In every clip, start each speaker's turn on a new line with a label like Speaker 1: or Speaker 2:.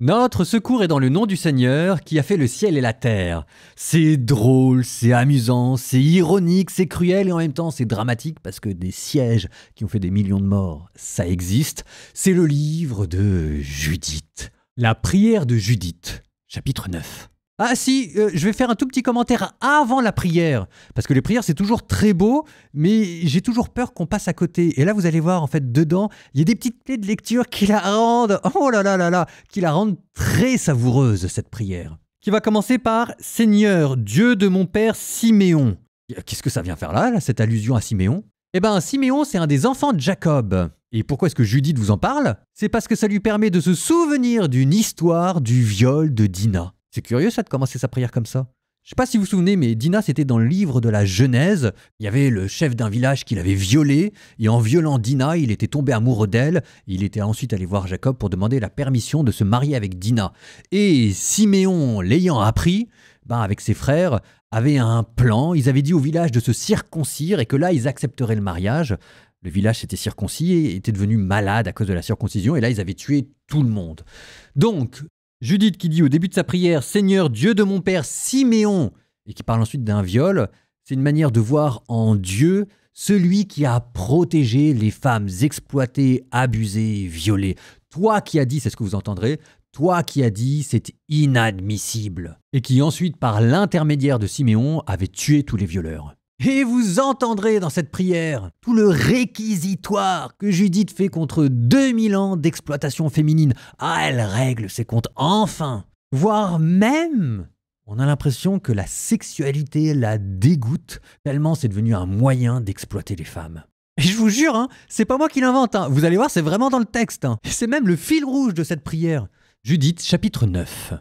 Speaker 1: Notre secours est dans le nom du Seigneur qui a fait le ciel et la terre. C'est drôle, c'est amusant, c'est ironique, c'est cruel et en même temps c'est dramatique parce que des sièges qui ont fait des millions de morts, ça existe. C'est le livre de Judith. La prière de Judith, chapitre 9. Ah si, je vais faire un tout petit commentaire avant la prière, parce que les prières c'est toujours très beau, mais j'ai toujours peur qu'on passe à côté. Et là vous allez voir en fait dedans, il y a des petites clés de lecture qui la rendent, oh là là là là, qui la rendent très savoureuse cette prière. Qui va commencer par « Seigneur, Dieu de mon père Siméon ». Qu'est-ce que ça vient faire là cette allusion à Siméon? Eh bien Siméon c'est un des enfants de Jacob. Et pourquoi est-ce que Judith vous en parle? C'est parce que ça lui permet de se souvenir d'une histoire du viol de Dina. C'est curieux ça de commencer sa prière comme ça. Je sais pas si vous vous souvenez, mais Dina c'était dans le livre de la Genèse. Il y avait le chef d'un village qui l'avait violée, et en violant Dina, il était tombé amoureux d'elle. Il était ensuite allé voir Jacob pour demander la permission de se marier avec Dina. Et Siméon, l'ayant appris, avec ses frères, avait un plan. Ils avaient dit au village de se circoncire et que là ils accepteraient le mariage. Le village s'était circoncis et était devenu malade à cause de la circoncision, et là ils avaient tué tout le monde. Donc Judith qui dit au début de sa prière « Seigneur, Dieu de mon père Siméon » et qui parle ensuite d'un viol, c'est une manière de voir en Dieu celui qui a protégé les femmes exploitées, abusées, violées. Toi qui as dit, c'est ce que vous entendrez, toi qui as dit c'est inadmissible. Et qui ensuite, par l'intermédiaire de Siméon, avait tué tous les violeurs. Et vous entendrez dans cette prière tout le réquisitoire que Judith fait contre 2000 ans d'exploitation féminine. Ah, elle règle ses comptes enfin. Voire même, on a l'impression que la sexualité la dégoûte, tellement c'est devenu un moyen d'exploiter les femmes. Et je vous jure, c'est pas moi qui l'invente. Vous allez voir, c'est vraiment dans le texte. Et c'est même le fil rouge de cette prière. Judith, chapitre 9.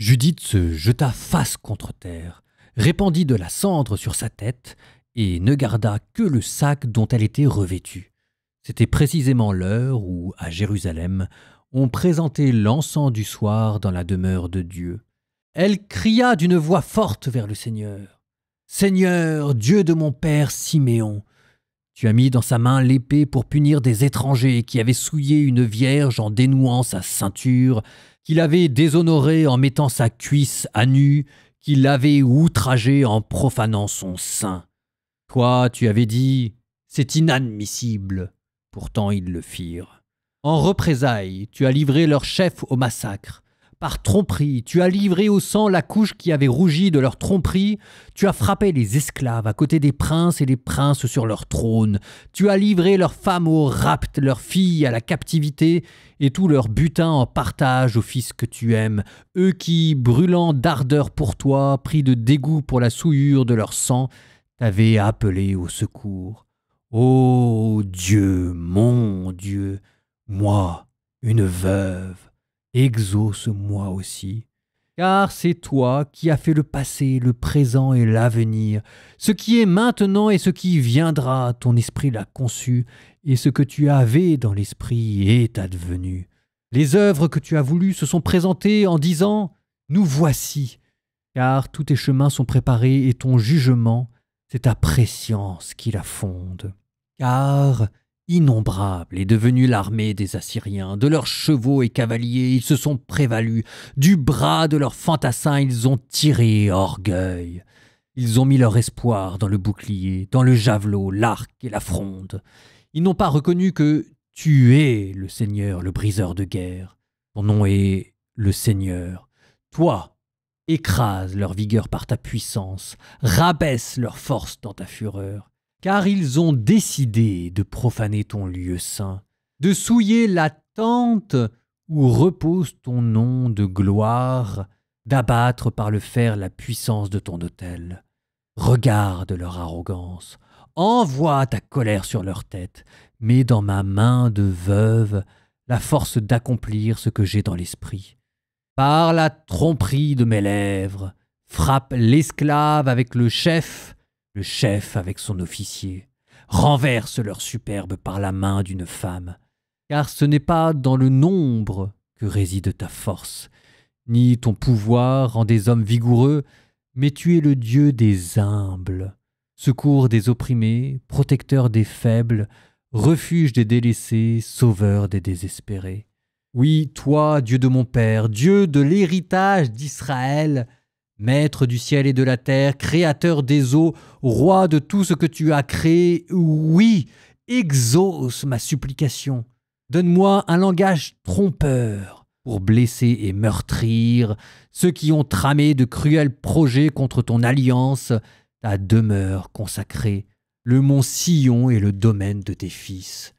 Speaker 1: Judith se jeta face contre terre, répandit de la cendre sur sa tête et ne garda que le sac dont elle était revêtue. C'était précisément l'heure où, à Jérusalem, on présentait l'encens du soir dans la demeure de Dieu. Elle cria d'une voix forte vers le Seigneur. « Seigneur, Dieu de mon père Siméon, tu as mis dans sa main l'épée pour punir des étrangers qui avaient souillé une vierge en dénouant sa ceinture, qu'il avait déshonorée en mettant sa cuisse à nu, qu'il l'avait outragée en profanant son sein. Toi, tu avais dit, c'est inadmissible. Pourtant, ils le firent. En représailles, tu as livré leur chef au massacre. Par tromperie, tu as livré au sang la couche qui avait rougi de leur tromperie. Tu as frappé les esclaves à côté des princes et les princes sur leur trône. Tu as livré leurs femmes au rapt, leurs filles à la captivité et tout leur butin en partage aux fils que tu aimes. Eux qui, brûlant d'ardeur pour toi, pris de dégoût pour la souillure de leur sang, t'avaient appelé au secours. Ô Dieu, mon Dieu, moi, une veuve, exauce-moi aussi, car c'est toi qui as fait le passé, le présent et l'avenir. Ce qui est maintenant et ce qui viendra, ton esprit l'a conçu, et ce que tu avais dans l'esprit est advenu. Les œuvres que tu as voulues se sont présentées en disant « Nous voici », car tous tes chemins sont préparés et ton jugement, c'est ta prescience qui la fonde. Car innombrable est devenue l'armée des Assyriens. De leurs chevaux et cavaliers, ils se sont prévalus. Du bras de leurs fantassins, ils ont tiré orgueil. Ils ont mis leur espoir dans le bouclier, dans le javelot, l'arc et la fronde. Ils n'ont pas reconnu que tu es le Seigneur, le briseur de guerre. Ton nom est le Seigneur. Toi, écrase leur vigueur par ta puissance, rabaisse leur force dans ta fureur. Car ils ont décidé de profaner ton lieu saint, de souiller la tente où repose ton nom de gloire, d'abattre par le fer la puissance de ton autel. Regarde leur arrogance, envoie ta colère sur leur tête, mets dans ma main de veuve la force d'accomplir ce que j'ai dans l'esprit. Par la tromperie de mes lèvres, frappe l'esclave avec le chef avec son officier, renverse leur superbe par la main d'une femme, car ce n'est pas dans le nombre que réside ta force, ni ton pouvoir en des hommes vigoureux, mais tu es le Dieu des humbles, secours des opprimés, protecteur des faibles, refuge des délaissés, sauveur des désespérés. Oui, toi, Dieu de mon Père, Dieu de l'héritage d'Israël, Maître du ciel et de la terre, Créateur des eaux, Roi de tout ce que tu as créé, oui, exauce ma supplication. Donne-moi un langage trompeur pour blesser et meurtrir ceux qui ont tramé de cruels projets contre ton alliance, ta demeure consacrée, le mont Sion et le domaine de tes fils.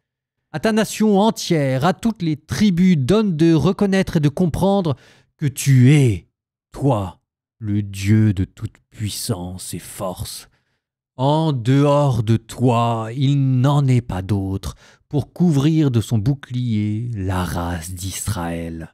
Speaker 1: À ta nation entière, à toutes les tribus, donne de reconnaître et de comprendre que tu es, toi, le Dieu de toute puissance et force. En dehors de toi, il n'en est pas d'autre pour couvrir de son bouclier la race d'Israël.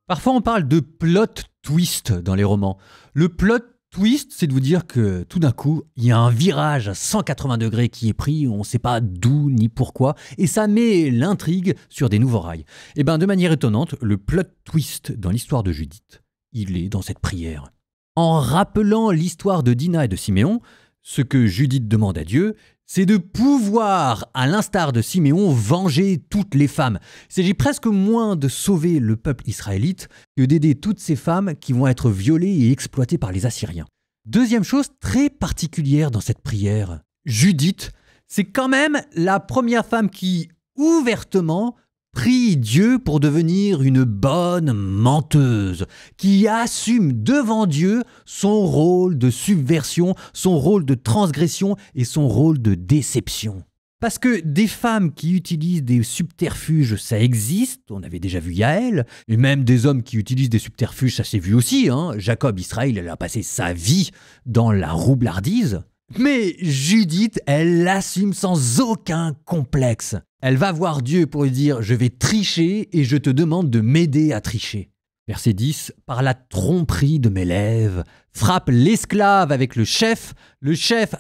Speaker 1: Parfois on parle de plot twist dans les romans. Le plot twist, c'est de vous dire que tout d'un coup, il y a un virage à 180 degrés qui est pris, on ne sait pas d'où ni pourquoi, et ça met l'intrigue sur des nouveaux rails. Et bien de manière étonnante, le plot twist dans l'histoire de Judith, il est dans cette prière. En rappelant l'histoire de Dina et de Siméon, ce que Judith demande à Dieu, c'est de pouvoir, à l'instar de Siméon, venger toutes les femmes. Il s'agit presque moins de sauver le peuple israélite que d'aider toutes ces femmes qui vont être violées et exploitées par les Assyriens. Deuxième chose très particulière dans cette prière, Judith, c'est quand même la première femme qui, ouvertement, prie Dieu pour devenir une bonne menteuse, qui assume devant Dieu son rôle de subversion, son rôle de transgression et son rôle de déception. Parce que des femmes qui utilisent des subterfuges, ça existe, on avait déjà vu Yaël, et même des hommes qui utilisent des subterfuges, ça s'est vu aussi. Jacob, Israël, elle a passé sa vie dans la roublardise. Mais Judith, elle l'assume sans aucun complexe. Elle va voir Dieu pour lui dire « Je vais tricher et je te demande de m'aider à tricher ». Verset 10 « Par la tromperie de mes lèvres, frappe l'esclave avec le chef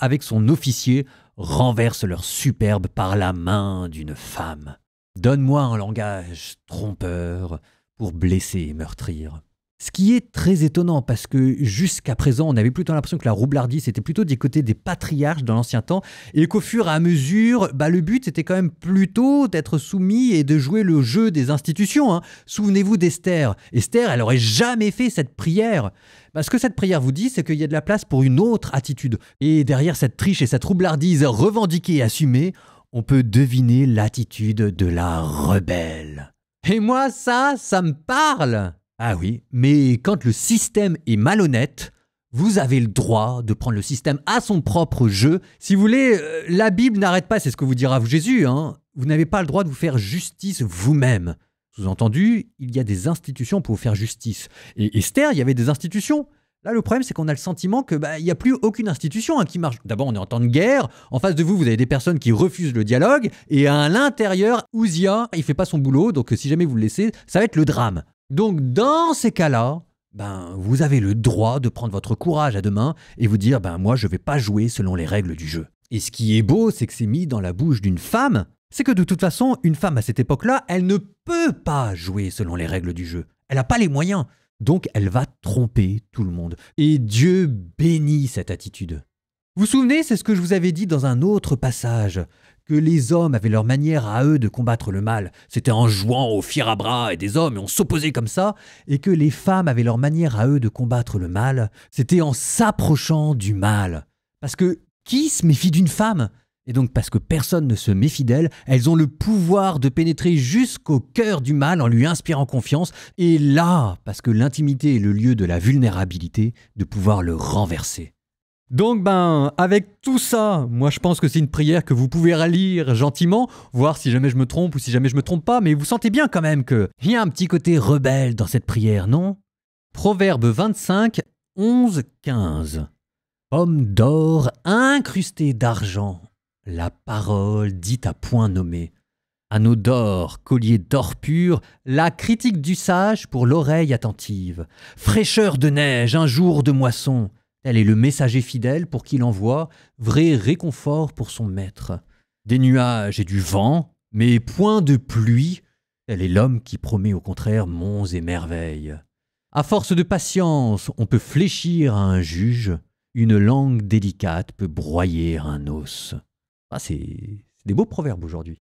Speaker 1: avec son officier, renverse leur superbe par la main d'une femme. Donne-moi un langage trompeur pour blesser et meurtrir. » Ce qui est très étonnant parce que jusqu'à présent, on avait plutôt l'impression que la roublardise était plutôt du côté des patriarches dans l'ancien temps et qu'au fur et à mesure, le but c'était quand même plutôt d'être soumis et de jouer le jeu des institutions. Souvenez-vous d'Esther. Esther, elle n'aurait jamais fait cette prière. Ce que cette prière vous dit, c'est qu'il y a de la place pour une autre attitude. Et derrière cette triche et cette roublardise revendiquée et assumée, on peut deviner l'attitude de la rebelle. Et moi, ça me parle! Ah oui, mais quand le système est malhonnête, vous avez le droit de prendre le système à son propre jeu. Si vous voulez, la Bible n'arrête pas, c'est ce que vous dira Jésus. Vous n'avez pas le droit de vous faire justice vous-même. Sous-entendu, il y a des institutions pour vous faire justice. Et Esther, il y avait des institutions. Là, le problème, c'est qu'on a le sentiment que il n'y a plus aucune institution qui marche. D'abord, on est en temps de guerre. En face de vous, vous avez des personnes qui refusent le dialogue. Et à l'intérieur, Ouzia, il fait pas son boulot. Donc, si jamais vous le laissez, ça va être le drame. Donc, dans ces cas-là, vous avez le droit de prendre votre courage à deux mains et vous dire, moi, je ne vais pas jouer selon les règles du jeu. Et ce qui est beau, c'est que c'est mis dans la bouche d'une femme. C'est que de toute façon, une femme à cette époque-là, elle ne peut pas jouer selon les règles du jeu. Elle n'a pas les moyens. Donc, elle va tromper tout le monde. Et Dieu bénit cette attitude. Vous vous souvenez, c'est ce que je vous avais dit dans un autre passage, que les hommes avaient leur manière à eux de combattre le mal. C'était en jouant au fier à bras et des hommes, et on s'opposait comme ça, et que les femmes avaient leur manière à eux de combattre le mal, c'était en s'approchant du mal. Parce que qui se méfie d'une femme ? Et donc parce que personne ne se méfie d'elles, elles ont le pouvoir de pénétrer jusqu'au cœur du mal en lui inspirant confiance, et là, parce que l'intimité est le lieu de la vulnérabilité, de pouvoir le renverser. Donc avec tout ça, moi je pense que c'est une prière que vous pouvez relire gentiment, voir si jamais je me trompe ou si jamais je me trompe pas, mais vous sentez bien quand même qu'il y a un petit côté rebelle dans cette prière, non ? Proverbe 25, 11, 15. Pomme d'or incrustée d'argent, la parole dite à point nommé. Anneau d'or, collier d'or pur, la critique du sage pour l'oreille attentive. Fraîcheur de neige, un jour de moisson. Tel est le messager fidèle pour qui l'envoie, vrai réconfort pour son maître. Des nuages et du vent, mais point de pluie, tel est l'homme qui promet au contraire monts et merveilles. À force de patience, on peut fléchir à un juge, une langue délicate peut broyer un os. Ah, c'est des beaux proverbes aujourd'hui.